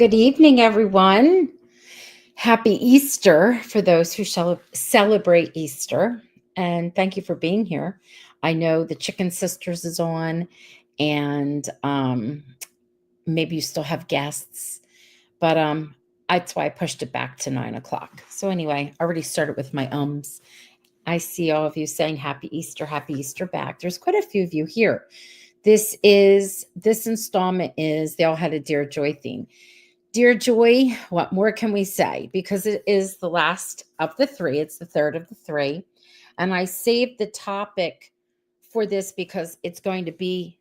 Good evening, everyone. Happy Easter for those who celebrate Easter. And thank you for being here. I know the Chicken Sisters is on, and maybe you still have guests, but that's why I pushed it back to 9 o'clock. So, anyway, I already started with my ums. I see all of you saying happy Easter back. There's quite a few of you here. This installment is they all had a Dear Joy theme. Dear Joy, what more can we say? Because it is the last of the three. It's the third of the three. And I saved the topic for this because it's going to be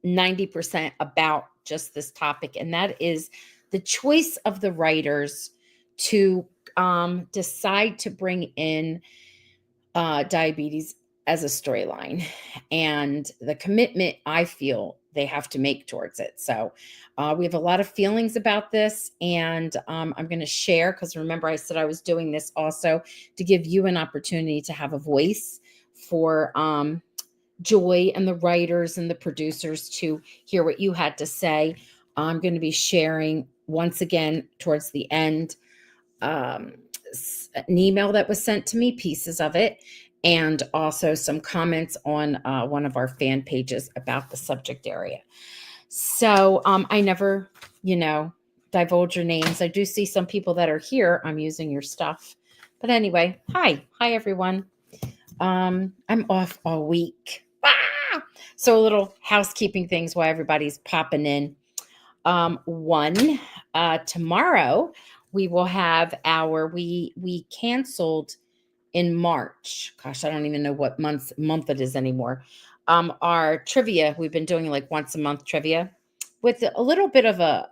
90% about just this topic. And that is the choice of the writers to decide to bring in diabetes as a storyline and the commitment I feel they have to make towards it. So we have a lot of feelings about this, and I'm going to share because remember I said I was doing this also to give you an opportunity to have a voice for Joy and the writers and the producers to hear what you had to say. I'm going to be sharing once again towards the end an email that was sent to me, pieces of it, and also some comments on one of our fan pages about the subject area. So I never, divulge your names. I do see some people that are here. I'm using your stuff. But anyway, hi everyone. I'm off all week. So a little housekeeping things while everybody's popping in. Tomorrow we will have we canceled in March. Gosh, I don't even know what month it is anymore. Our trivia, we've been doing like once a month trivia with a little bit of a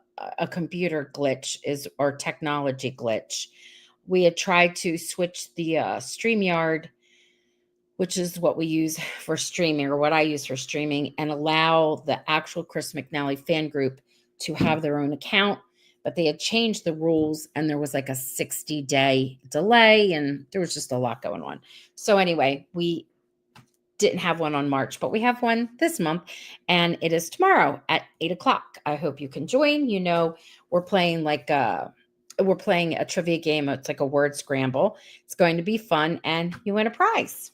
computer glitch or technology glitch. We had tried to switch the StreamYard, which is what we use for streaming or what I use for streaming, and allow the actual Chris McNally fan group to have their own account. But they had changed the rules and there was like a 60-day delay and there was just a lot going on. So anyway, we didn't have one on March, but we have one this month and it is tomorrow at 8 o'clock. I hope you can join. We're playing a trivia game. It's like a word scramble. It's going to be fun and you win a prize.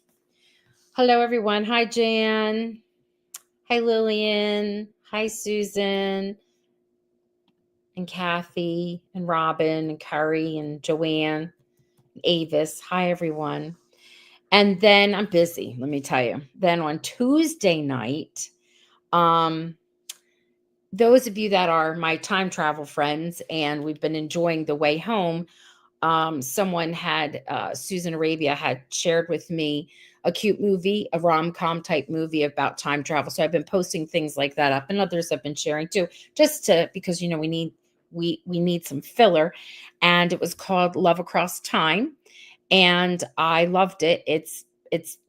Hello, everyone. Hi, Jan. Hi, Lillian. Hi, Susan. And Kathy and Robin and Carrie and Joanne and Avis. Hi, everyone. And then I'm busy, let me tell you. Then on Tuesday night, those of you that are my time travel friends and we've been enjoying the way home, someone Susan Arabia had shared with me a cute movie, a rom-com type movie about time travel. So I've been posting things like that up and others have been sharing too, because we need some filler. And it was called Love Across Time. And I loved it. It's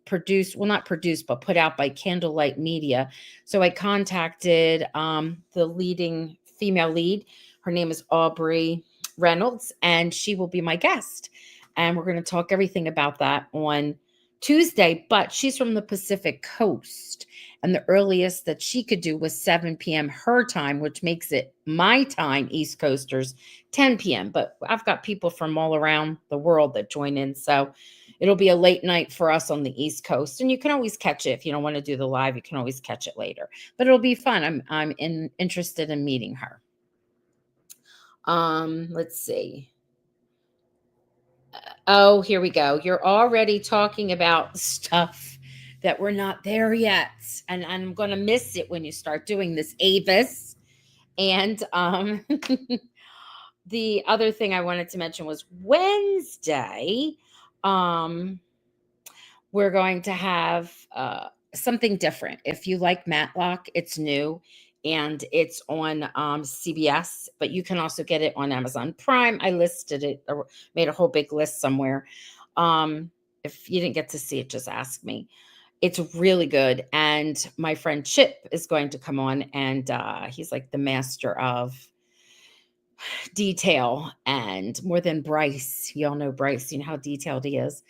produced, well, not produced, but put out by Candlelight Media. So I contacted the leading female lead. Her name is Aubrey Reynolds, and she will be my guest. And we're going to talk everything about that on Tuesday, but she's from the Pacific Coast. And the earliest that she could do was 7 p.m. her time, which makes it my time, East Coasters, 10 p.m. But I've got people from all around the world that join in. So it'll be a late night for us on the East Coast. And you can always catch it. If you don't want to do the live, you can always catch it later. But it'll be fun. I'm interested in meeting her. Let's see. Oh, here we go. You're already talking about stuff that we're not there yet. And I'm going to miss it when you start doing this, Avis. And the other thing I wanted to mention was Wednesday, we're going to have something different. If you like Matlock, it's new and it's on CBS, but you can also get it on Amazon Prime. I listed it, or made a whole big list somewhere. If you didn't get to see it, just ask me. It's really good. And my friend Chip is going to come on, and he's like the master of detail, and more than Bryce. Y'all know Bryce, you know how detailed he is.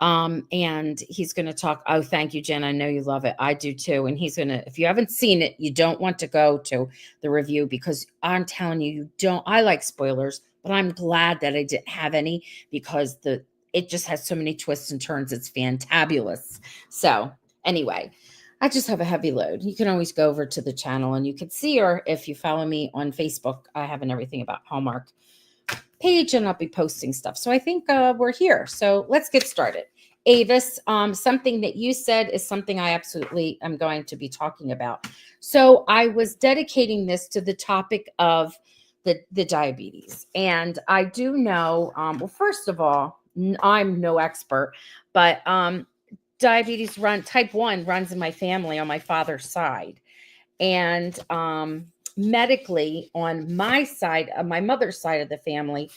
And he's going to talk. Oh, thank you, Jen. I know you love it. I do too. And he's going to, if you haven't seen it, you don't want to go to the review, because I'm telling you, you don't. I like spoilers, but I'm glad that I didn't have any, because it just has so many twists and turns. It's fantabulous. So anyway, I just have a heavy load. You can always go over to the channel and you can see her if you follow me on Facebook. I have an everything about Hallmark page, and I'll be posting stuff. So I think we're here. So let's get started. Avis, something that you said is something I absolutely am going to be talking about. So I was dedicating this to the topic of the diabetes. And I do know, well, first of all, I'm no expert, but diabetes type 1 runs in my family on my father's side. And medically, on my side, my mother's side of the family,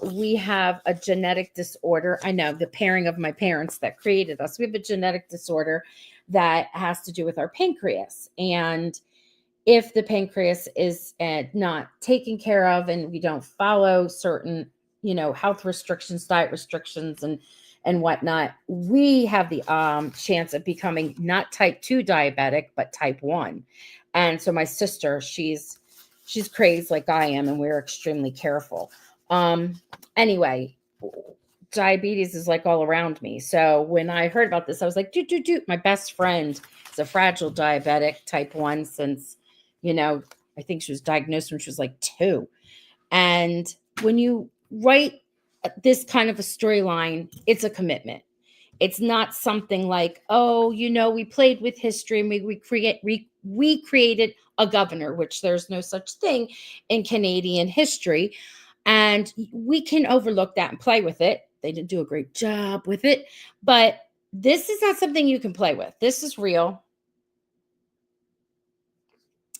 we have a genetic disorder. I know, the pairing of my parents that created us. We have a genetic disorder that has to do with our pancreas. And if the pancreas is not taken care of, and we don't follow certain, health restrictions, diet restrictions, and whatnot, we have the chance of becoming not type 2 diabetic, but type 1. And so my sister, she's crazed like I am, and we're extremely careful. Anyway, diabetes is like all around me. So when I heard about this, I was like, my best friend is a fragile diabetic type 1 since, I think she was diagnosed when she was like 2. And when you write this kind of a storyline, it's a commitment. It's not something like, oh, we played with history and we created a governor, which there's no such thing in Canadian history. And we can overlook that and play with it. They didn't do a great job with it, but this is not something you can play with. This is real.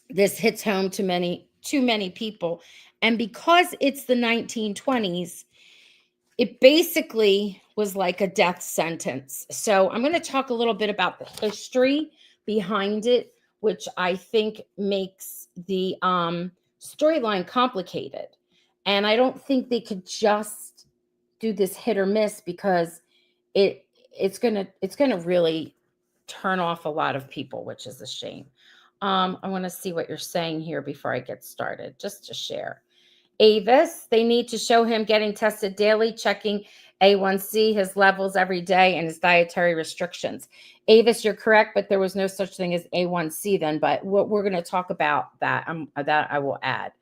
This hits home to too many people. And because it's the 1920s, it basically was like a death sentence. So I'm going to talk a little bit about the history behind it, which I think makes the storyline complicated. And I don't think they could just do this hit or miss, because it's gonna really turn off a lot of people, which is a shame. I want to see what you're saying here before I get started, just to share. Avis, they need to show him getting tested daily, checking A1C, his levels every day, and his dietary restrictions. Avis, you're correct, but there was no such thing as A1C then. But we're going to talk about that. That I will add.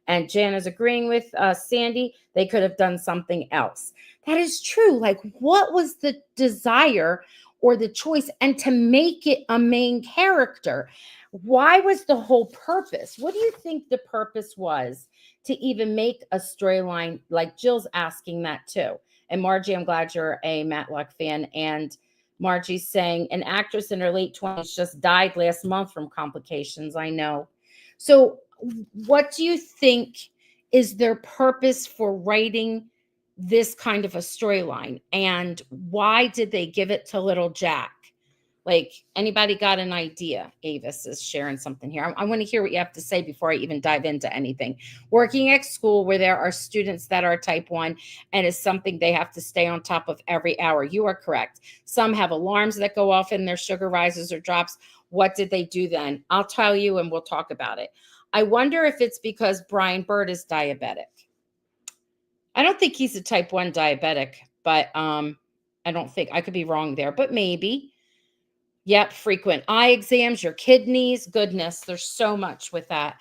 And Jan is agreeing with Sandy. They could have done something else. That is true. Like, what was the desire or the choice? And to make it a main character, why was the whole purpose? What do you think the purpose was to even make a storyline? Like Jill's asking that too. And Margie, I'm glad you're a Matlock fan. And Margie's saying an actress in her late 20s just died last month from complications. I know. So what do you think is their purpose for writing this kind of a storyline? And why did they give it to little Jack? Like, anybody got an idea? Avis is sharing something here. I want to hear what you have to say before I even dive into anything. Working at school where there are students that are type 1, and is something they have to stay on top of every hour. You are correct. Some have alarms that go off and their sugar rises or drops. What did they do then? I'll tell you, and we'll talk about it. I wonder if it's because Brian Bird is diabetic. I don't think he's a type 1 diabetic, but I don't think, I could be wrong there, but maybe. Yep, frequent eye exams, your kidneys, goodness, there's so much with that.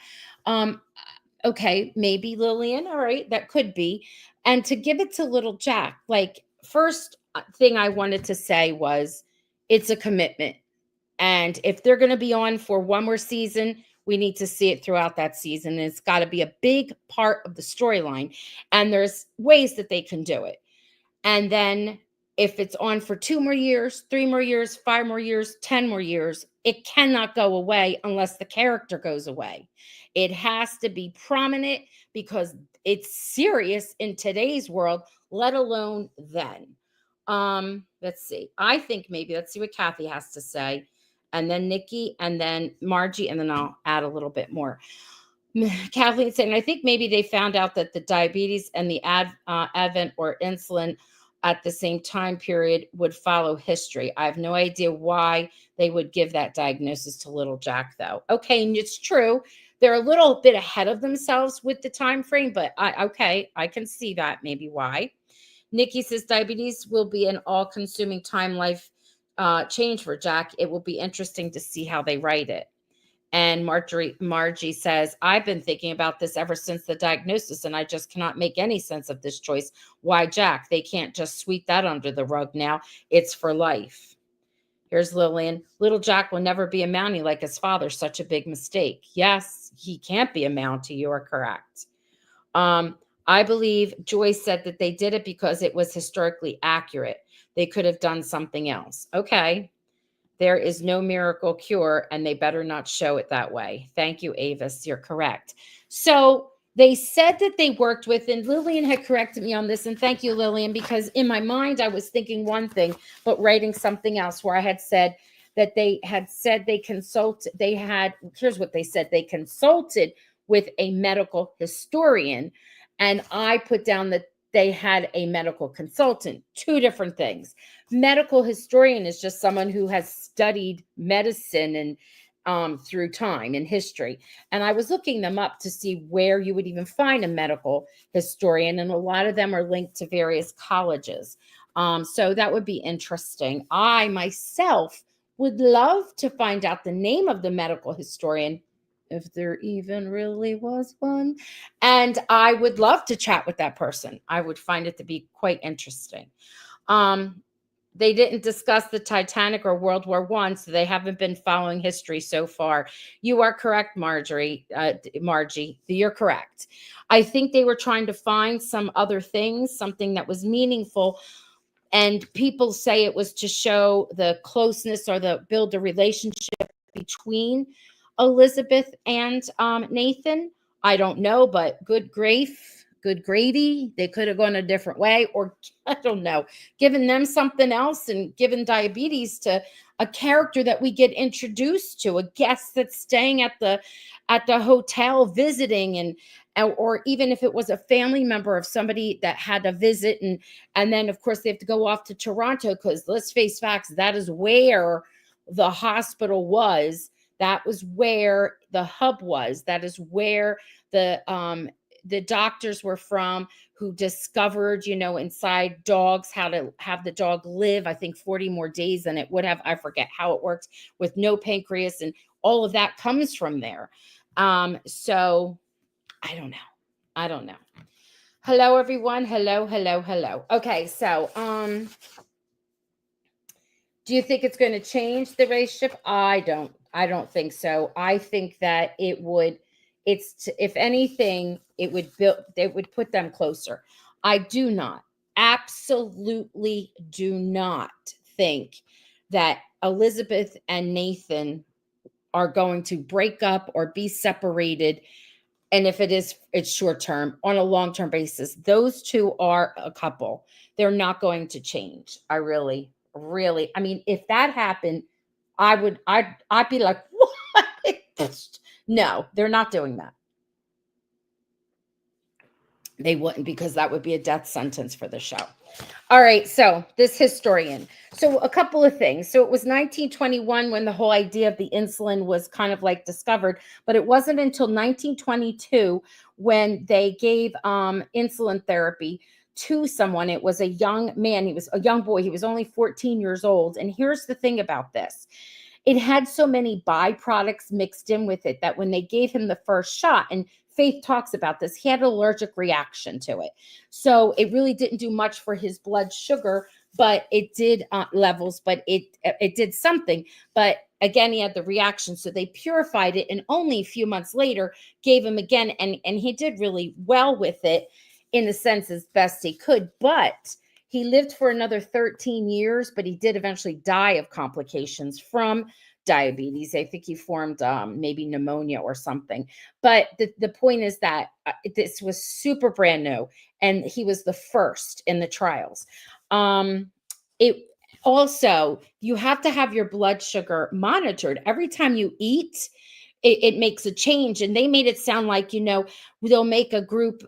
Okay, maybe Lillian, all right, that could be. And to give it to little Jack, like, first thing I wanted to say was it's a commitment. And if they're going to be on for one more season, we need to see it throughout that season. And it's got to be a big part of the storyline. And there's ways that they can do it. And then if it's on for 2 more years, 3 more years, 5 more years, 10 more years, it cannot go away unless the character goes away. It has to be prominent because it's serious in today's world, let alone then. Let's see. I think maybe let's see what Kathy has to say. And then Nikki, and then Margie, and then I'll add a little bit more. Kathleen saying, I think maybe they found out that the diabetes and the advent or insulin at the same time period would follow history. I have no idea why they would give that diagnosis to little Jack, though. Okay, and it's true. They're a little bit ahead of themselves with the time frame, but I can see that maybe why. Nikki says diabetes will be an all-consuming time life change for Jack. It will be interesting to see how they write it. And Margie says, I've been thinking about this ever since the diagnosis, and I just cannot make any sense of this choice. Why Jack? They can't just sweep that under the rug now. It's for life. Here's Lillian. Little Jack will never be a Mountie like his father. Such a big mistake. Yes, he can't be a Mountie. You are correct. I believe Joyce said that they did it because it was historically accurate. They could have done something else. Okay. There is no miracle cure, and they better not show it that way. Thank you, Avis. You're correct. So they said that they worked with, and Lillian had corrected me on this, and thank you, Lillian, because in my mind I was thinking one thing, but writing something else where I had said that they had said here's what they said, they consulted with a medical historian, and I put down that they had a medical consultant, two different things. Medical historian is just someone who has studied medicine and through time and history. And I was looking them up to see where you would even find a medical historian, and a lot of them are linked to various colleges. So that would be interesting. I myself would love to find out the name of the medical historian, if there even really was one. And I would love to chat with that person. I would find it to be quite interesting. They didn't discuss the Titanic or World War I, so they haven't been following history so far. You are correct, Margie. You're correct. I think they were trying to find some other things, something that was meaningful. And people say it was to show the closeness or build a relationship between Elizabeth and Nathan. I don't know, but good gravy. They could have gone a different way, or I don't know, given them something else and given diabetes to a character that we get introduced to, a guest that's staying at the hotel visiting, and or even if it was a family member of somebody that had a visit, and then of course they have to go off to Toronto, because let's face facts, that is where the hospital was. That was where the hub was. That is where the doctors were from, who discovered, inside dogs, how to have the dog live, I think 40 more days than it would have. I forget how it works, with no pancreas, and all of that comes from there. So I don't know. Hello, everyone. Hello. Okay. So, do you think it's going to change the relationship? I don't think so. I think that if anything, it would put them closer. I absolutely do not think that Elizabeth and Nathan are going to break up or be separated. And if it is, it's short term. On a long term basis, those two are a couple. They're not going to change. I really, I mean, if that happened, I'd be like, what? No, they're not doing that. They wouldn't, because that would be a death sentence for the show. All right, so this historian. So a couple of things. So it was 1921 when the whole idea of the insulin was kind of like discovered, but it wasn't until 1922 when they gave insulin therapy to someone. It was a young man. He was a young boy. He was only 14 years old. And here's the thing about this. It had so many byproducts mixed in with it that when they gave him the first shot, and Faith talks about this, he had an allergic reaction to it. So it really didn't do much for his blood sugar, but it did levels, but it did something. But again, he had the reaction. So they purified it, and only a few months later gave him again. And he did really well with it, in the sense as best he could. But he lived for another 13 years, but he did eventually die of complications from diabetes. I think he formed maybe pneumonia or something. But the point is that this was super brand new, and he was the first in the trials. It also, you have to have your blood sugar monitored every time you eat. it makes a change. And they made it sound like, they'll make a group,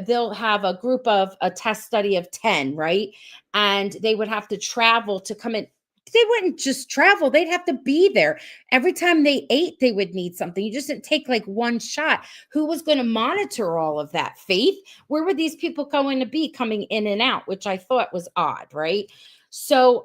they'll have a group of a test study of 10, right? And they would have to travel to come in. They wouldn't just travel, they'd have to be there. Every time they ate, they would need something. You just didn't take like one shot. Who was going to monitor all of that, Faith? Where were these people going to be coming in and out, which I thought was odd, right? So,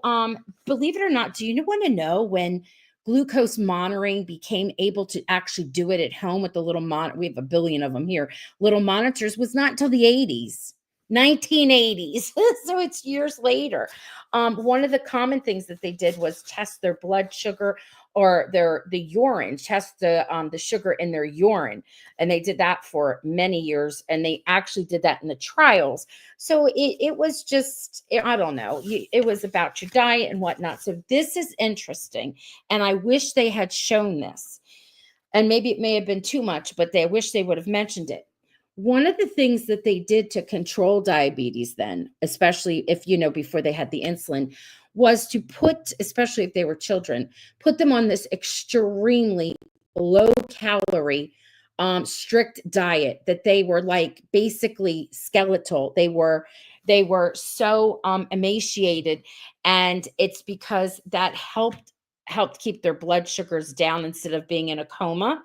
believe it or not, do you want to know when glucose monitoring became able to actually do it at home with the little we have a billion of them here, little monitors, was not until the 80s, 1980s. So it's years later. One of the common things that they did was test their blood sugar, or the urine, test the sugar in their urine. And they did that for many years, and they actually did that in the trials. So it was just, I don't know, it was about your diet and whatnot. So this is interesting. And I wish they had shown this. And maybe it may have been too much, but they wish they would have mentioned it. One of the things that they did to control diabetes then, especially if, before they had the insulin, was to put, especially if they were children, put them on this extremely low calorie, strict diet, that they were like basically skeletal. They were so emaciated, and it's because that helped keep their blood sugars down instead of being in a coma.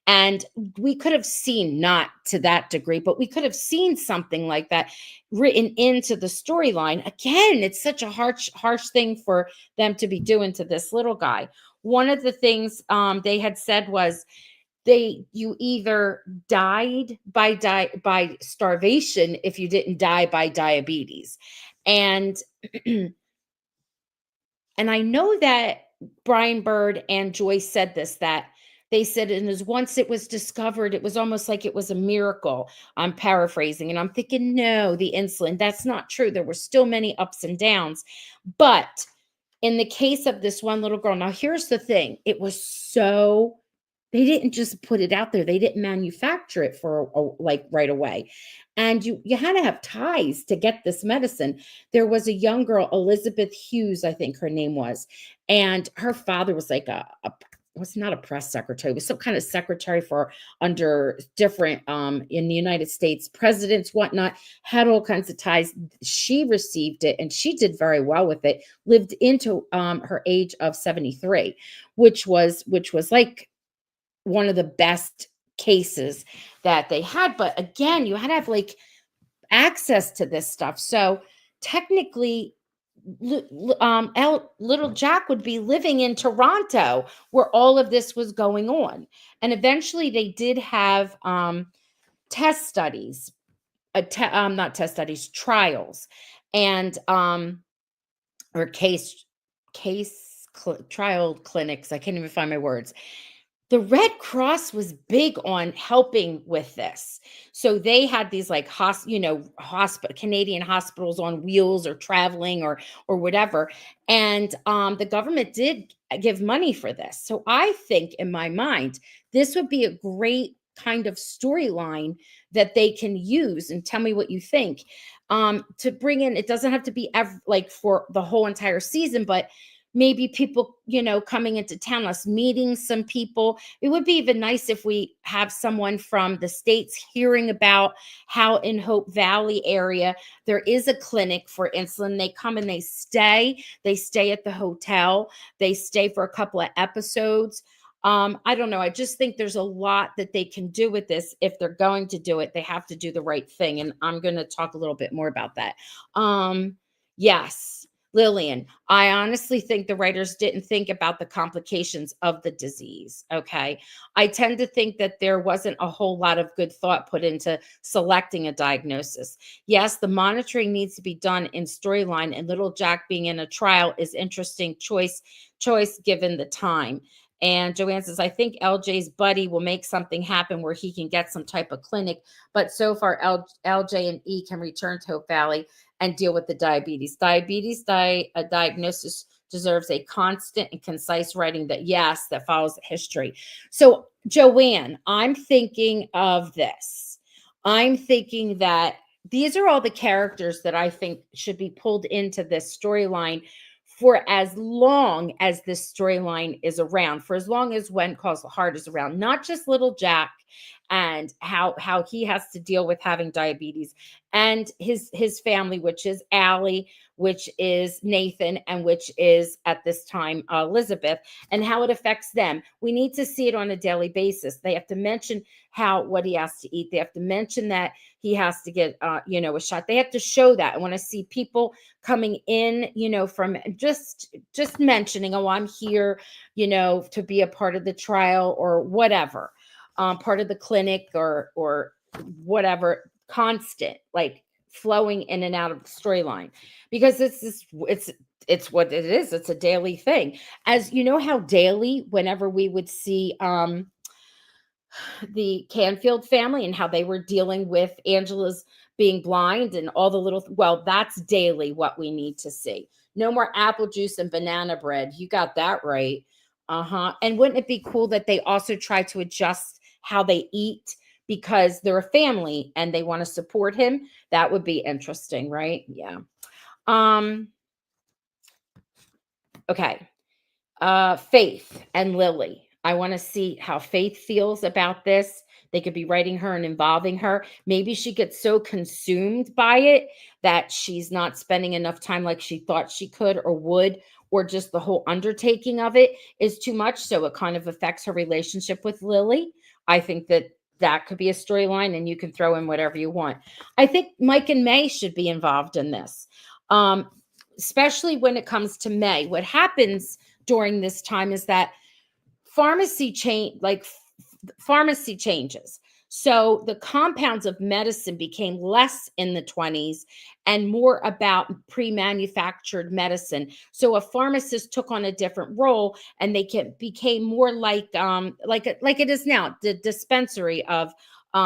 And we could have seen, not to that degree, but we could have seen something like that written into the storyline. Again, it's such a harsh thing for them to be doing to this little guy. One of the things they had said was, you either died by starvation if you didn't die by diabetes. And and I know that Brian Bird and Joyce said this, that they said, and as once it was discovered, it was almost like it was a miracle. I'm paraphrasing, and I'm thinking, no, the insulin, that's not true. There were still many ups and downs. But in the case of this one little girl, now here's the thing. It was so, they didn't just put it out there. They didn't manufacture it for like right away. And you had to have ties to get this medicine. There was a young girl, Elizabeth Hughes, I think her name was, and her father was like a was not a press secretary, was some kind of secretary for under different in the United States, presidents, whatnot, had all kinds of ties. She received it and she did very well with it, lived into her age of 73, which was like one of the best cases that they had. But again, you had to have like access to this stuff. So technically, little Jack would be living in Toronto where all of this was going on. And eventually they did have test studies, not test studies, trials, and or trial clinics. I can't even find my words. The Red Cross was big on helping with this. So they had these like hospital, Canadian hospitals on wheels, or traveling, or whatever. And the government did give money for this. So I think in my mind, this would be a great kind of storyline that they can use. And tell me what you think. To bring in, it doesn't have to be like for the whole entire season, but maybe people, coming into town, us meeting some people. It would be even nice if we have someone from the States hearing about how in Hope Valley area, there is a clinic for insulin. They come and they stay at the hotel. They stay for a couple of episodes. I don't know. I just think there's a lot that they can do with this. If they're going to do it, they have to do the right thing. And I'm going to talk a little bit more about that. Yes. Lillian, I honestly think the writers didn't think about the complications of the disease. Okay. I tend to think that there wasn't a whole lot of good thought put into selecting a diagnosis. Yes, the monitoring needs to be done in storyline, and little Jack being in a trial is interesting choice given the time. And Joanne says, I think LJ's buddy will make something happen where he can get some type of clinic. But so far, LJ and E can return to Hope Valley and deal with the diabetes. A diagnosis deserves a constant and concise writing that follows the history. So, Joanne, I'm thinking of this. I'm thinking that these are all the characters that I think should be pulled into this storyline for as long as this storyline is around, for as long as When Calls the Heart is around, not just little Jack and how he has to deal with having diabetes, and his family, which is Allie, which is Nathan, and which is at this time Elizabeth, and how it affects them. We need to see it on a daily basis. They have to mention how what he has to eat. They have to mention that he has to get a shot. They have to show that. I want to see people coming in, from just mentioning, oh, I'm here, to be a part of the trial or whatever, part of the clinic or whatever, constant, like flowing in and out of the storyline, because it's what it is. It's a daily thing. As you know, how daily, whenever we would see the Canfield family and how they were dealing with Angela's being blind and all the little, well, that's daily what we need to see. No more apple juice and banana bread. You got that right. Uh-huh. And wouldn't it be cool that they also try to adjust how they eat because they're a family and they want to support him? That would be interesting, right? Yeah. Um, okay. Faith and Lily. I want to see how Faith feels about this. They could be writing her and involving her. Maybe she gets so consumed by it that she's not spending enough time like she thought she could or would, or just the whole undertaking of it is too much. So it kind of affects her relationship with Lily. I think that could be a storyline, and you can throw in whatever you want. I think Mike and May should be involved in this, especially when it comes to May. What happens during this time is that pharmacy changes. So the compounds of medicine became less in the 20s and more about pre-manufactured medicine. So a pharmacist took on a different role, and became more like it is now, the dispensary of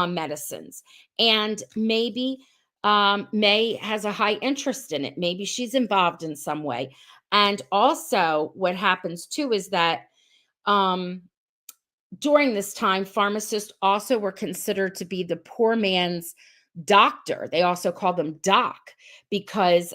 medicines. And maybe May has a high interest in it. Maybe she's involved in some way. And also, what happens too is that um, during this time, pharmacists also were considered to be the poor man's doctor. They also called them doc because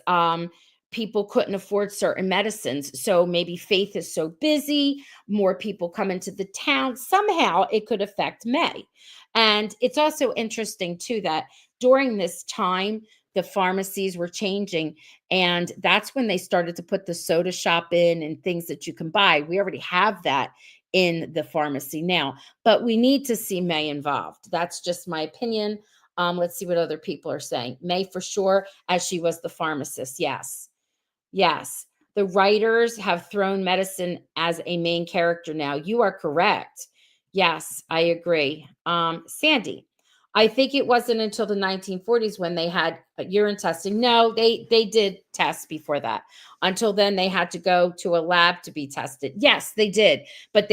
people couldn't afford certain medicines. So maybe Faith is so busy, more people come into the town. Somehow it could affect May. And it's also interesting, too, that during this time, the pharmacies were changing. And that's when they started to put the soda shop in and things that you can buy. We already have that in the pharmacy now, but we need to see May involved. That's just my opinion. Let's see what other people are saying. May for sure, as she was the pharmacist. Yes. Yes. The writers have thrown medicine as a main character now. You are correct. Yes, I agree. Sandy, I think it wasn't until the 1940s when they had urine testing. No, they did tests before that. Until then, they had to go to a lab to be tested. Yes, they did, but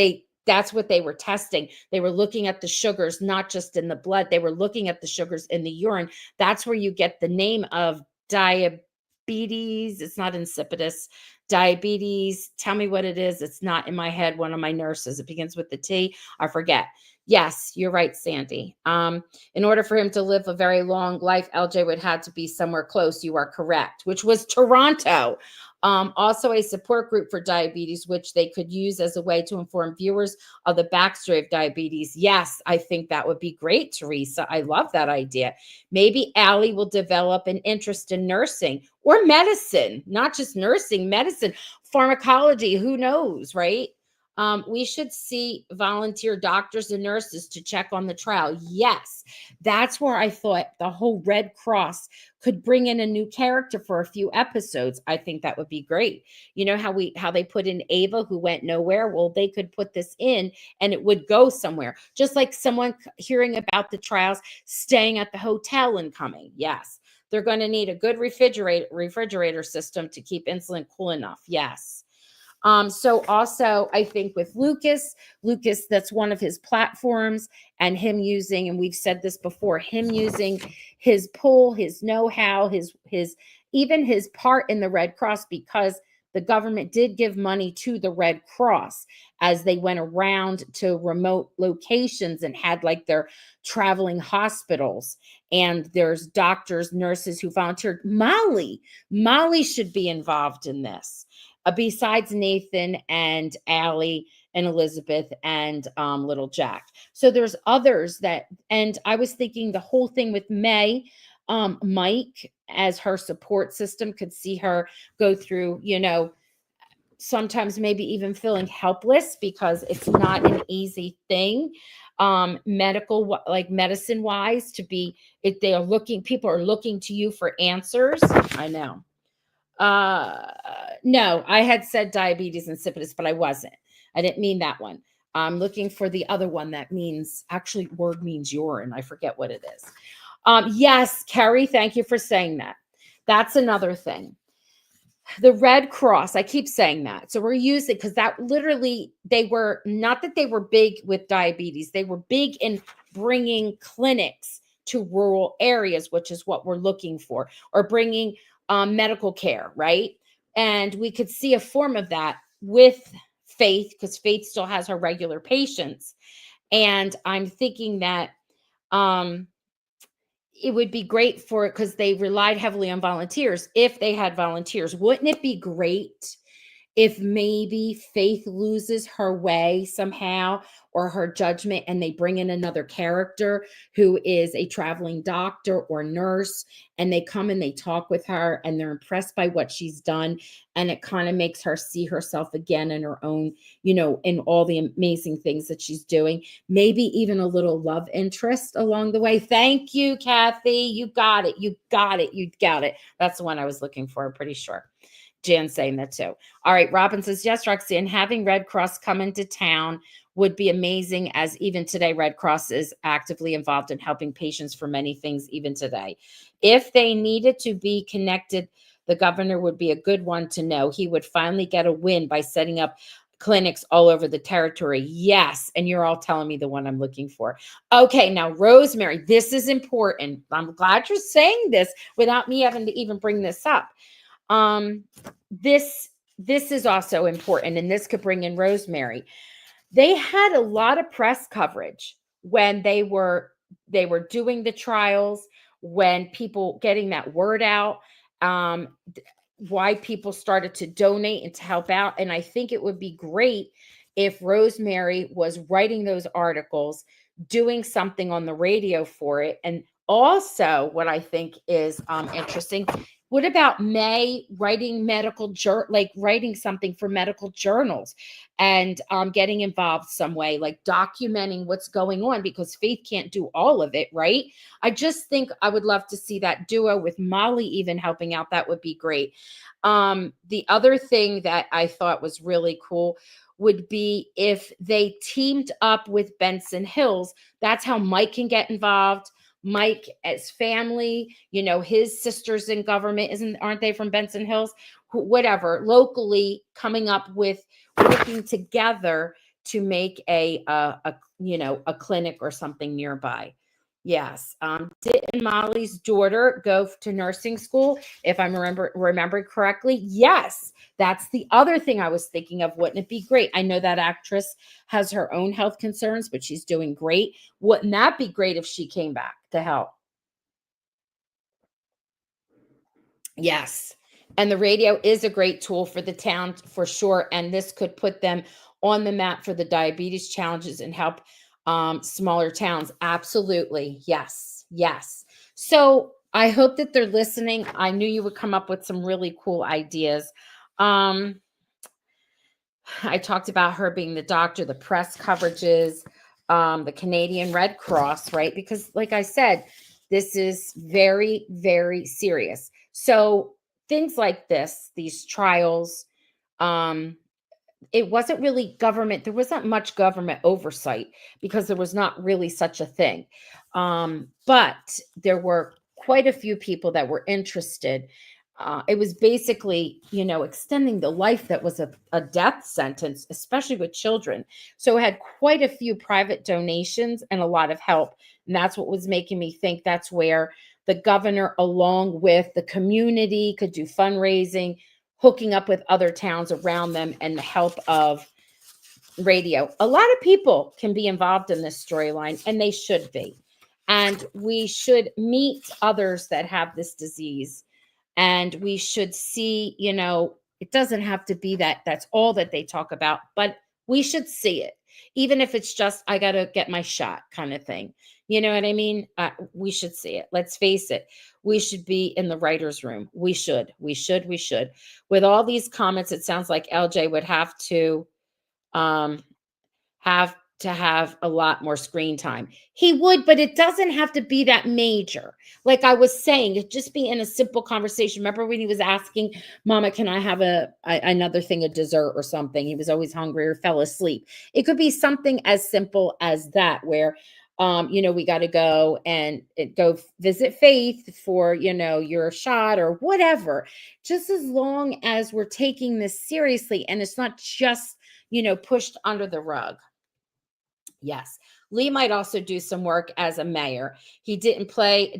that's what they were testing. They were looking at the sugars, not just in the blood. They were looking at the sugars in the urine. That's where you get the name of diabetes. It's not insipidus. Diabetes. Tell me what it is. It's not in my head. One of my nurses. It begins with the T. I forget. Yes, you're right, Sandy. In order for him to live a very long life, LJ would have to be somewhere close. You are correct, which was Toronto. Also a support group for diabetes, which they could use as a way to inform viewers of the backstory of diabetes. Yes, I think that would be great, Teresa. I love that idea. Maybe Allie will develop an interest in nursing or medicine, not just nursing, medicine, pharmacology, who knows, right? We should see volunteer doctors and nurses to check on the trial. Yes, that's where I thought the whole Red Cross could bring in a new character for a few episodes. I think that would be great. You know how they put in Ava, who went nowhere? Well, they could put this in and it would go somewhere. Just like someone hearing about the trials, staying at the hotel and coming. Yes. They're going to need a good refrigerator system to keep insulin cool enough. Yes. So also I think with Lucas, that's one of his platforms, and him using, and we've said this before, him using his pull, his know-how, his even his part in the Red Cross, because the government did give money to the Red Cross as they went around to remote locations and had like their traveling hospitals. And there's doctors, nurses who volunteered. Molly should be involved in this. besides Nathan and Allie and Elizabeth and little Jack. So there's others that, and I was thinking the whole thing with May, Mike as her support system could see her go through, sometimes maybe even feeling helpless because it's not an easy thing, like medicine wise, to be, if they are looking, people are looking to you for answers. I know. No, I had said diabetes insipidus, but I didn't mean that one. I'm looking for the other one that means, actually word means urine. I forget what it is. Yes, Carrie, thank you for saying that. That's another thing. The Red Cross, I keep saying that. So we're using, because that literally, they were, not that they were big with diabetes, they were big in bringing clinics to rural areas, which is what we're looking for, or bringing medical care, right? And we could see a form of that with Faith, because Faith still has her regular patients. And I'm thinking that it would be great for it, because they relied heavily on volunteers. If they had volunteers, wouldn't it be great if maybe Faith loses her way somehow, or her judgment, and they bring in another character who is a traveling doctor or nurse, and they come and they talk with her and they're impressed by what she's done, and it kind of makes her see herself again in her own, in all the amazing things that she's doing, maybe even a little love interest along the way. Thank you, Kathy. You got it. You got it. You got it. That's the one I was looking for, I'm pretty sure. Jan saying that too. All right, Robin says, yes, Roxanne, having Red Cross come into town would be amazing, as even today, Red Cross is actively involved in helping patients for many things, even today. If they needed to be connected, the governor would be a good one to know. He would finally get a win by setting up clinics all over the territory. Yes, and you're all telling me the one I'm looking for. Okay, now, Rosemary, this is important. I'm glad you're saying this without me having to even bring this up. This is also important, and this could bring in Rosemary. They had a lot of press coverage when they were doing the trials, when people getting that word out, why people started to donate and to help out. And I think it would be great if Rosemary was writing those articles, doing something on the radio for it. And also, what I think is interesting, what about May writing writing something for medical journals, and getting involved some way, like documenting what's going on, because Faith can't do all of it, right? I just think I would love to see that duo with Molly even helping out. That would be great. The other thing that I thought was really cool would be if they teamed up with Benson Hills. That's how Mike can get involved. Mike as family, his sisters in government, aren't they from Benson Hills? Whatever, locally coming up with working together to make a clinic or something nearby. Yes. Didn't Molly's daughter go to nursing school, if I'm remembering correctly? Yes. That's the other thing I was thinking of. Wouldn't it be great? I know that actress has her own health concerns, but she's doing great. Wouldn't that be great if she came back to help? Yes. And the radio is a great tool for the town for sure. And this could put them on the map for the diabetes challenges and help smaller towns. Absolutely. Yes. Yes. So I hope that they're listening. I knew you would come up with some really cool ideas. I talked about her being the doctor, the press coverages, the Canadian Red Cross, right? Because, like I said, this is very, very serious. So things like this, these trials, um, it wasn't really government. There wasn't much government oversight because there was not really such a thing. But there were quite a few people that were interested. It was basically, extending the life that was a death sentence, especially with children. So it had quite a few private donations and a lot of help. And that's what was making me think that's where the governor, along with the community, could do fundraising, hooking up with other towns around them, and the help of radio. A lot of people can be involved in this storyline, and they should be. And we should meet others that have this disease. And we should see, It doesn't have to be that that's all that they talk about, but we should see it. Even if it's just, I got to get my shot kind of thing. You know what I mean? We should see it. Let's face it. We should be in the writer's room. We should. With all these comments, it sounds like LJ would um, have a lot more screen time. He would, but it doesn't have to be that major. Like I was saying, it just be in a simple conversation. Remember when he was asking, "Mama, can I have another thing of dessert or something?" He was always hungry or fell asleep. It could be something as simple as that, where we got to go and go visit Faith for, your shot or whatever. Just as long as we're taking this seriously and it's not just, pushed under the rug. Yes. Lee might also do some work as a mayor. He didn't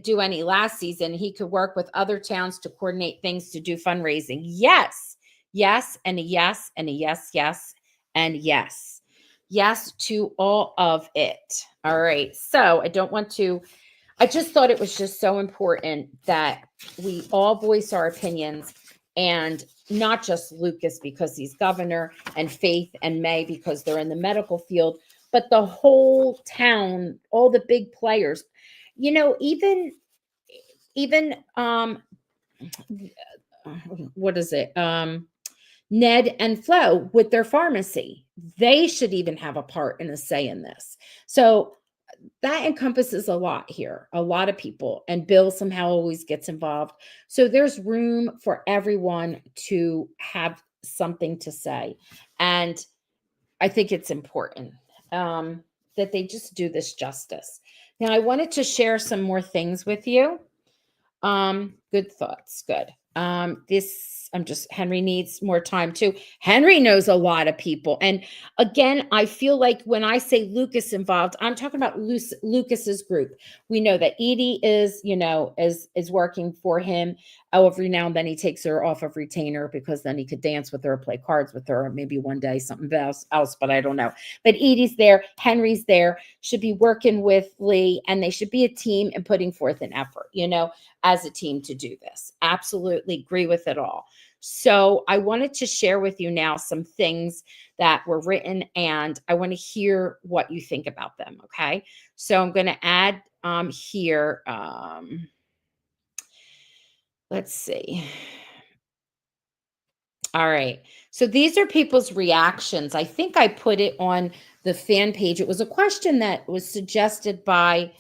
do any last season. He could work with other towns to coordinate things to do fundraising. Yes. Yes. And a yes. And a yes. Yes. And yes. Yes to all of it. All right. So I just thought it was just so important that we all voice our opinions, and not just Lucas because he's governor, and Faith and May because they're in the medical field, but the whole town, all the big players, even what is it? Ned and Flo with their pharmacy. They should even have a part and a say in this. So that encompasses a lot here, a lot of people, and Bill somehow always gets involved. So there's room for everyone to have something to say. And I think it's important that they just do this justice. Now, I wanted to share some more things with you. Good thoughts. Good. Henry needs more time too. Henry knows a lot of people. And again, I feel like when I say Lucas involved, I'm talking about Lucas's group. We know that Edie is working for him. Oh, every now and then he takes her off of retainer because then he could dance with her, play cards with her, maybe one day something else, but I don't know. But Edie's there, Henry's there, should be working with Lee, and they should be a team and putting forth an effort, as a team to do this. Absolutely agree with it all. So I wanted to share with you now some things that were written, and I want to hear what you think about them. Okay. So I'm going to add here. Let's see. All right. So these are people's reactions. I think I put it on the fan page. It was a question that was suggested by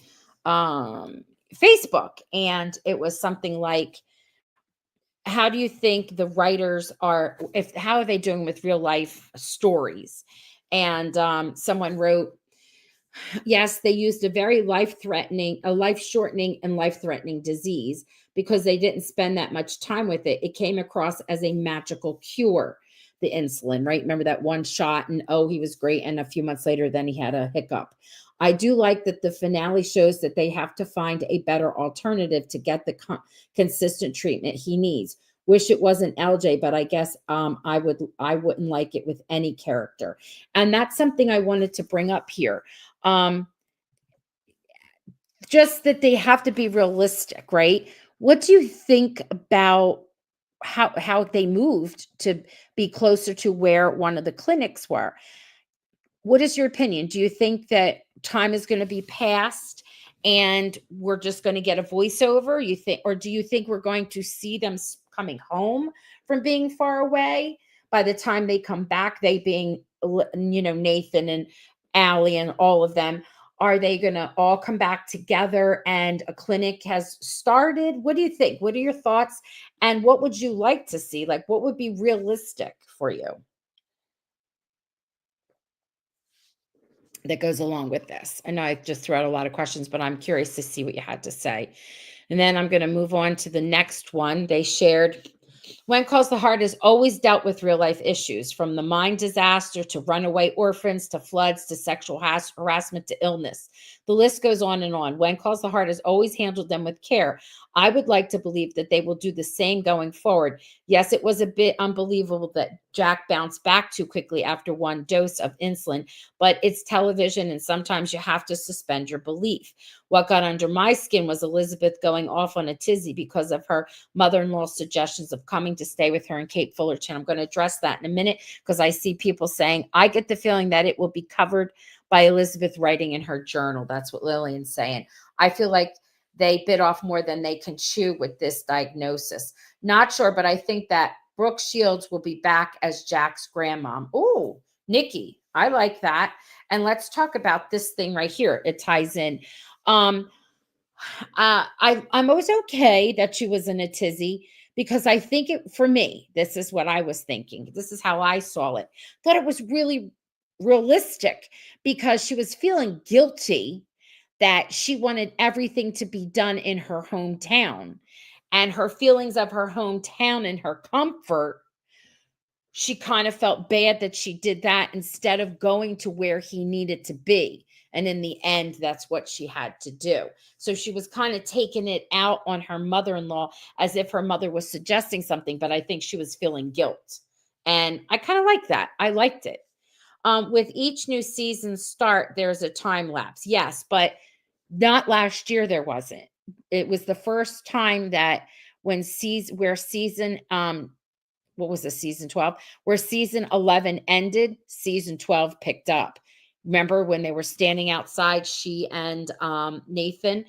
Facebook, and it was something like, how do you think the writers how are they doing with real life stories? And someone wrote, yes, they used a very life shortening and life threatening disease because they didn't spend that much time with it. It came across as a magical cure, the insulin, right? Remember that one shot, and oh, he was great. And a few months later, then he had a hiccup. I do like that the finale shows that they have to find a better alternative to get the consistent treatment he needs. Wish it wasn't LJ, but I guess I wouldn't like it with any character. And that's something I wanted to bring up here. Um, just that they have to be realistic, right? What do you think about how they moved to be closer to where one of the clinics were? What is your opinion? Do you think that time is going to be passed and we're just going to get a voiceover? Or do you think we're going to see them coming home from being far away by the time they come back? They being, Nathan and Allie and all of them. Are they going to all come back together and a clinic has started? What do you think? What are your thoughts? And what would you like to see? Like, what would be realistic for you that goes along with this? I know I just threw out a lot of questions, but I'm curious to see what you had to say. And then I'm going to move on to the next one. They shared, When Calls the Heart has always dealt with real life issues, from the mine disaster to runaway orphans to floods to sexual harassment to illness. The list goes on and on. When Calls the Heart has always handled them with care. I would like to believe that they will do the same going forward. Yes, it was a bit unbelievable that Jack bounced back too quickly after one dose of insulin, but it's television and sometimes you have to suspend your belief. What got under my skin was Elizabeth going off on a tizzy because of her mother-in-law's suggestions of coming to stay with her in Cape Fullerton. I'm going to address that in a minute because I see people saying, I get the feeling that it will be covered by Elizabeth writing in her journal. That's what Lillian's saying. I feel like they bit off more than they can chew with this diagnosis. Not sure, but I think that Brooke Shields will be back as Jack's grandmom. Oh, Nikki, I like that. And let's talk about this thing right here. It ties in. Um, I'm always okay that she was in a tizzy because I think it, for me, this is what I was thinking. This is how I saw it. Thought it was really realistic because she was feeling guilty that she wanted everything to be done in her hometown, and her feelings of her hometown and her comfort, she kind of felt bad that she did that instead of going to where he needed to be. And in the end, that's what she had to do. So she was kind of taking it out on her mother-in-law as if her mother was suggesting something, but I think she was feeling guilt. And I kind of like that. I liked it. With each new season start, there's a time lapse. Yes, but not last year there wasn't. It was the first time that when season what was the season 12? Where season 11 ended, season 12 picked up. Remember when they were standing outside, she and Nathan,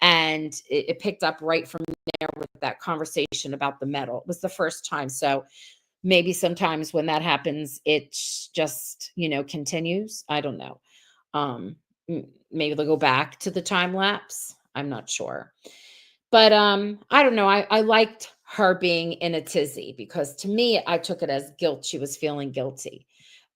and it picked up right from there with that conversation about the medal. It was the first time. So maybe sometimes when that happens, it just, continues. I don't know. Maybe they'll go back to the time lapse. I'm not sure. But I don't know. I liked her being in a tizzy because to me, I took it as guilt. She was feeling guilty.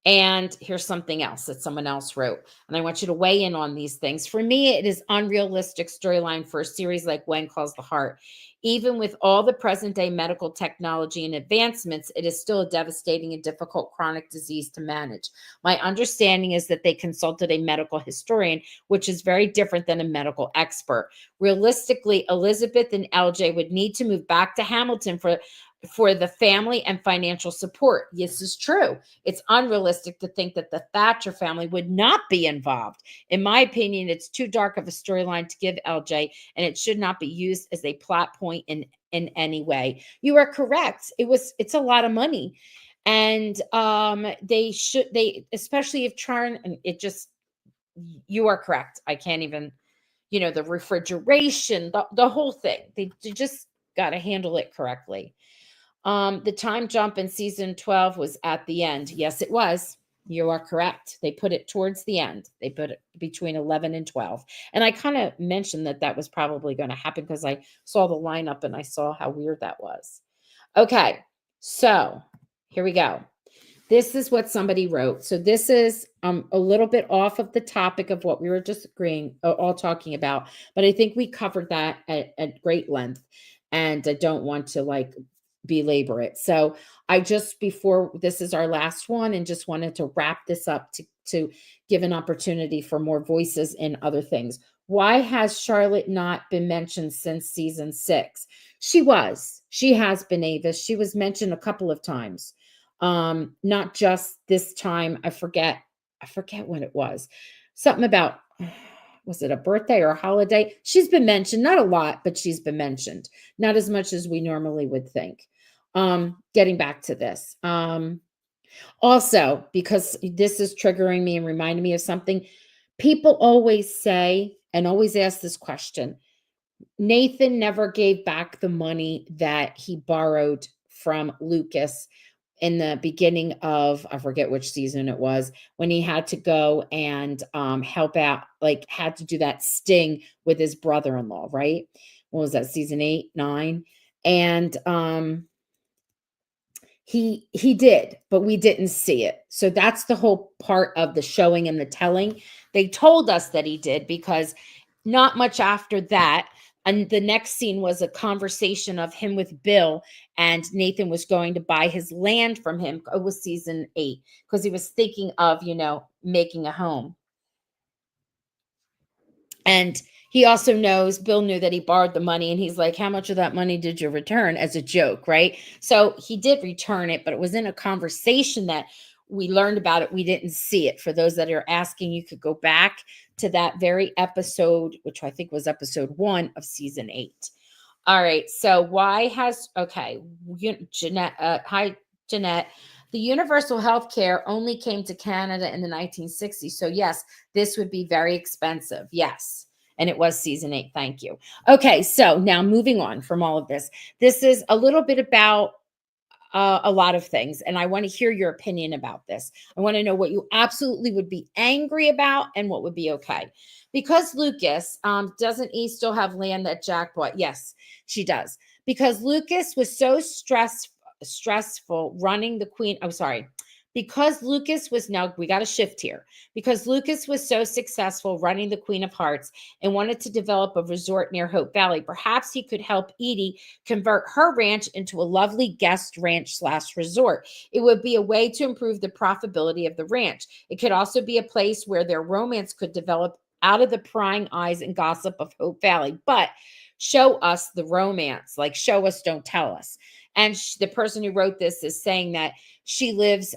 And here's something else that someone else wrote. And I want you to weigh in on these things. For me, it is unrealistic storyline for a series like When Calls the Heart. Even with all the present day medical technology and advancements, it is still a devastating and difficult chronic disease to manage. My understanding is that they consulted a medical historian, which is very different than a medical expert. Realistically, Elizabeth and LJ would need to move back to Hamilton for the family and financial support. This is true. It's unrealistic to think that the Thatcher family would not be involved. In my opinion, it's too dark of a storyline to give LJ, and it should not be used as a plot point in any way. You are correct. It's a lot of money. And they especially if Charn, and it just, you are correct. I can't even, the refrigeration, the whole thing. They just got to handle it correctly. The time jump in season 12 was at the end. Yes, it was. You are correct. They put it towards the end. They put it between 11 and 12. And I kind of mentioned that was probably going to happen because I saw the lineup and I saw how weird that was. Okay, so here we go. This is what somebody wrote. So this is a little bit off of the topic of what we were just all talking about, but I think we covered that at great length, and I don't want to belabor it. So I just, before this is our last one, and just wanted to wrap this up to give an opportunity for more voices and other things. Why has Charlotte not been mentioned since season 6? She has been, Avis. She was mentioned a couple of times. Not just this time. I forget what it was. Something about, was it a birthday or a holiday? She's been mentioned, not a lot, but she's been mentioned. Not as much as we normally would think. Getting back to this. Also, because this is triggering me and reminding me of something, people always say and always ask this question. Nathan never gave back the money that he borrowed from Lucas in the beginning of, I forget which season it was, when he had to go and help out, had to do that sting with his brother-in-law, right? What was that, season 8, 9? And he did, but we didn't see it. So that's the whole part of the showing and the telling. They told us that he did because not much after that. And the next scene was a conversation of him with Bill, and Nathan was going to buy his land from him. It was season 8 because he was thinking of, making a home. And He also knows Bill knew that he borrowed the money, and he's like, "How much of that money did you return?" as a joke, right? So he did return it, but it was in a conversation that we learned about it. We didn't see it. For those that are asking, you could go back to that very episode, which I think was episode 1 of season 8. All right. So why has okay, Jeanette, hi Jeanette. The universal health care only came to Canada in the 1960s. So yes, this would be very expensive. Yes. And it was season 8. Thank you. Okay, so now moving on from all of this. This is a little bit about a lot of things, and I want to hear your opinion about this. I want to know what you absolutely would be angry about and what would be okay. Because Lucas, doesn't he still have land that Jack bought? Yes, she does. Because Lucas was so stressful running the Queen. Oh, sorry. Because Lucas was now we got to shift here. Because Lucas was so successful running the Queen of Hearts and wanted to develop a resort near Hope Valley, perhaps he could help Edie convert her ranch into a lovely guest ranch slash resort. It would be a way to improve the profitability of the ranch. It could also be a place where their romance could develop out of the prying eyes and gossip of Hope Valley. But show us the romance, like show us, don't tell us. And the person who wrote this is saying that she lives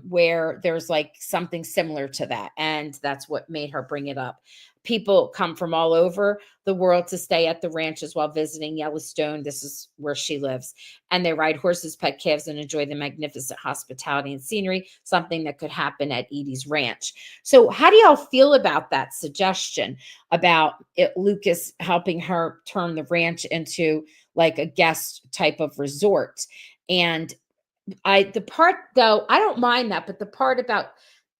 where there's like something similar to that, and that's what made her bring it up. People come from all over the world to stay at the ranches while visiting Yellowstone. This is where she lives. And they ride horses, pet calves, and enjoy the magnificent hospitality and scenery, something that could happen at Edie's ranch. So how do y'all feel about that suggestion about Lucas helping her turn the ranch into like a guest type of resort? And the part though, I don't mind that, but the part about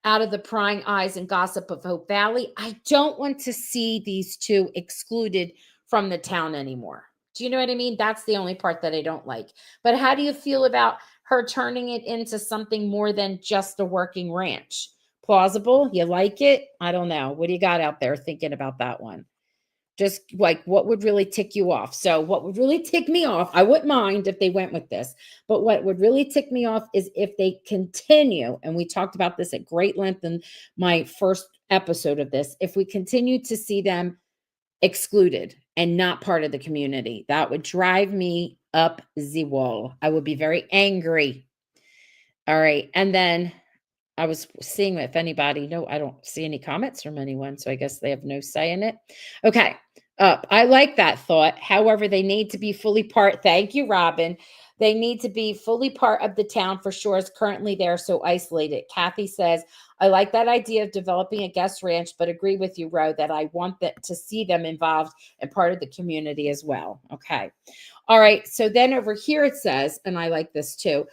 out of the prying eyes and gossip of Hope Valley, I don't want to see these two excluded from the town anymore. Do you know what I mean? That's the only part that I don't like. But how do you feel about her turning it into something more than just a working ranch? Plausible? You like it? I don't know. What do you got out there thinking about that one? Just like what would really tick you off? So, what would really tick me off, I wouldn't mind if they went with this, but what would really tick me off is if they continue, and we talked about this at great length in my first episode of this, if we continue to see them excluded and not part of the community, that would drive me up the wall. I would be very angry. All right. And then I was seeing if anybody, no, I don't see any comments from anyone. So I guess they have no say in it. Okay. I like that thought. However, they need to be fully part. Thank you, Robin. They need to be fully part of the town for sure. As currently they're so isolated. Kathy says, I like that idea of developing a guest ranch, but agree with you, Ro, that I want to see them involved and part of the community as well. Okay. All right. So then over here it says, and I like this too.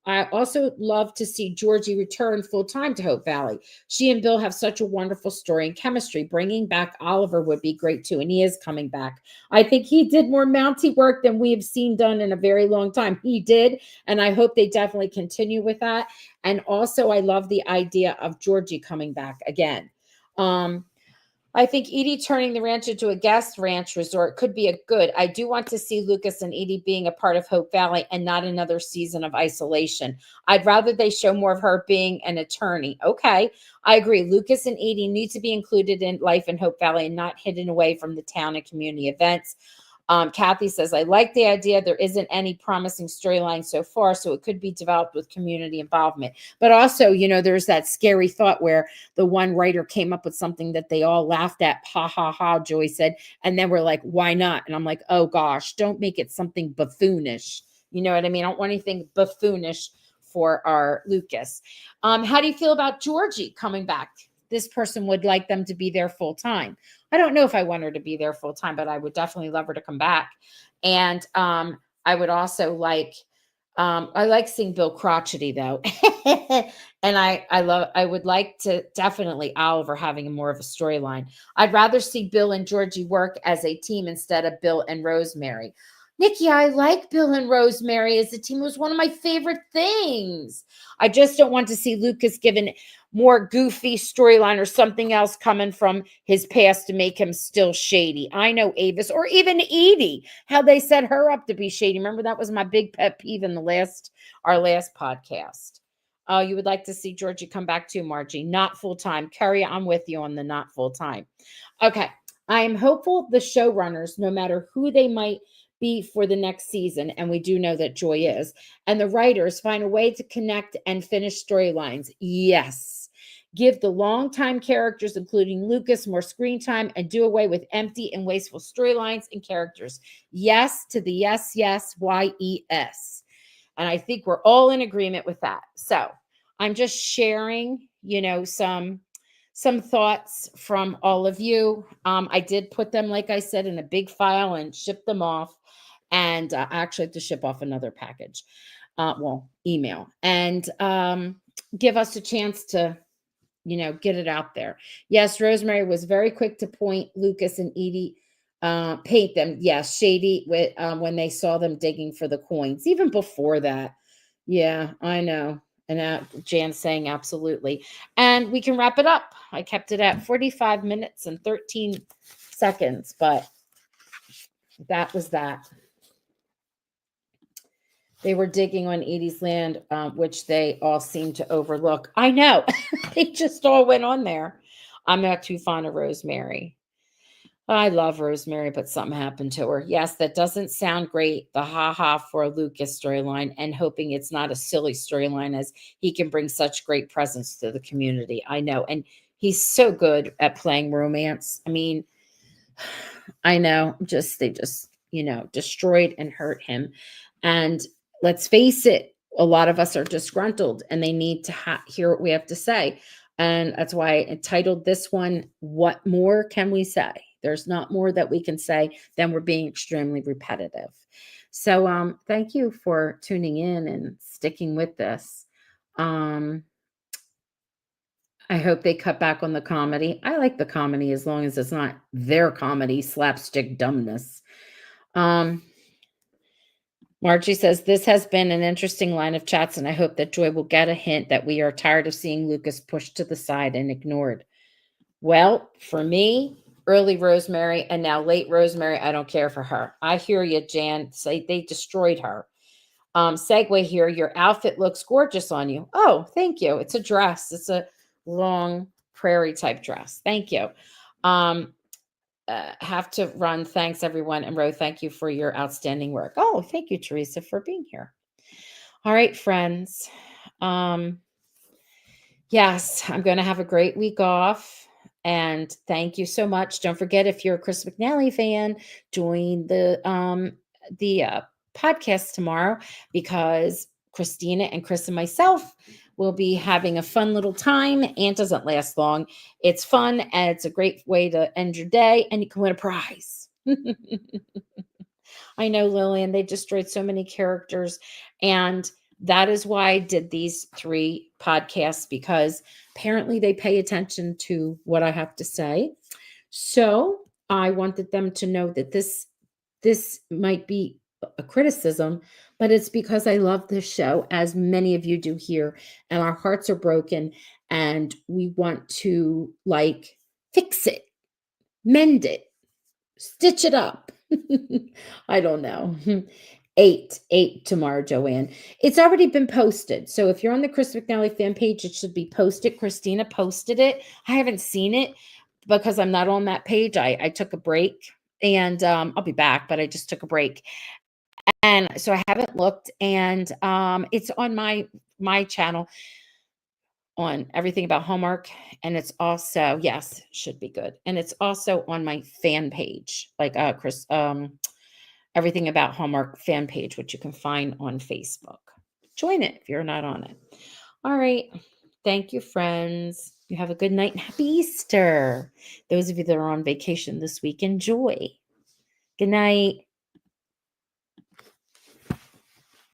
I also love to see Georgie return full time to Hope Valley. She and Bill have such a wonderful story and chemistry. Bringing back Oliver would be great too. And he is coming back. I think he did more Mountie work than we have seen done in a very long time. He did. And I hope they definitely continue with that. And also, I love the idea of Georgie coming back again. I think Edie turning the ranch into a guest ranch resort could be a good. I do want to see Lucas and Edie being a part of Hope Valley and not another season of isolation. I'd rather they show more of her being an attorney. Okay, I agree. Lucas and Edie need to be included in life in Hope Valley and not hidden away from the town and community events. Kathy says, I like the idea. There isn't any promising storyline so far, so it could be developed with community involvement. But also, there's that scary thought where the one writer came up with something that they all laughed at. Ha, ha, ha, Joy said. And then we're like, why not? And I'm like, oh, gosh, don't make it something buffoonish. You know what I mean? I don't want anything buffoonish for our Lucas. How do you feel about Georgie coming back? This person would like them to be there full time. I don't know if I want her to be there full time, but I would definitely love her to come back. And I would also I like seeing Bill crotchety though. And I would like to definitely Oliver having more of a storyline. I'd rather see Bill and Georgie work as a team instead of Bill and Rosemary. Nikki, I like Bill and Rosemary as a team. It was one of my favorite things. I just don't want to see Lucas given more goofy storyline or something else coming from his past to make him still shady. I know Avis or even Edie, how they set her up to be shady. Remember, that was my big pet peeve in our last podcast. Oh, you would like to see Georgie come back too, Margie. Not full time. Carrie, I'm with you on the not full time. Okay. I am hopeful the showrunners, no matter who they might be for the next season, and we do know that Joy is, and the writers find a way to connect and finish storylines. Yes. Give the longtime characters, including Lucas, more screen time and do away with empty and wasteful storylines and characters. Yes to the yes, yes, YES. And I think we're all in agreement with that. So I'm just sharing, some thoughts from all of you. I did put them, like I said, in a big file and ship them off. And I actually have to ship off another package, email, and give us a chance to, get it out there. Yes, Rosemary was very quick to point Lucas and Edie, paint them. Yes, shady with when they saw them digging for the coins. Even before that. Yeah, I know. And Jan's saying absolutely. And we can wrap it up. I kept it at 45 minutes and 13 seconds, but that was that. They were digging on Edie's land, which they all seemed to overlook. I know. They just all went on there. I'm not too fond of Rosemary. I love Rosemary, but something happened to her. Yes, that doesn't sound great. The ha for Lucas storyline, and hoping it's not a silly storyline as he can bring such great presence to the community. I know. And he's so good at playing romance. I mean, I know, they just, destroyed and hurt him. And let's face it, a lot of us are disgruntled and they need to hear what we have to say. And that's why I entitled this one, What More Can We Say? There's not more that we can say than we're being extremely repetitive. So thank you for tuning in and sticking with this. I hope they cut back on the comedy. I like the comedy as long as it's not their comedy, slapstick dumbness. Margie says, this has been an interesting line of chats, and I hope that Joy will get a hint that we are tired of seeing Lucas pushed to the side and ignored. Well, for me, early Rosemary and now late Rosemary, I don't care for her. I hear you, Jan. Say they destroyed her. Segue here. Your outfit looks gorgeous on you. Oh, thank you. It's a dress. It's a long prairie type dress. Thank you. Have to run. Thanks, everyone. And Ro, thank you for your outstanding work. Oh, thank you, Teresa, for being here. All right, friends. Yes, I'm going to have a great week off. And thank you so much. Don't forget, if you're a Chris McNally fan, join the podcast tomorrow, because Christina and Chris and myself will be having a fun little time, and it doesn't last long. It's fun, and it's a great way to end your day, and you can win a prize. I know, Lillian, they destroyed so many characters, and that is why I did these 3 podcasts, because apparently they pay attention to what I have to say. So I wanted them to know that this might be a criticism, but it's because I love this show, as many of you do here, and our hearts are broken, and we want to fix it, mend it, stitch it up. I don't know. 8 tomorrow, Joanne. It's already been posted. So if you're on the Chris McNally fan page, it should be posted. Christina posted it. I haven't seen it because I'm not on that page. I took a break, and I'll be back, but I just took a break. And so I haven't looked, and it's on my channel on everything about Hallmark, and it's also, yes, should be good. And it's also on my fan page, Chris everything about Hallmark fan page, which you can find on Facebook. Join it if you're not on it. All right. Thank you, friends. You have a good night and happy Easter. Those of you that are on vacation this week, enjoy. Good night.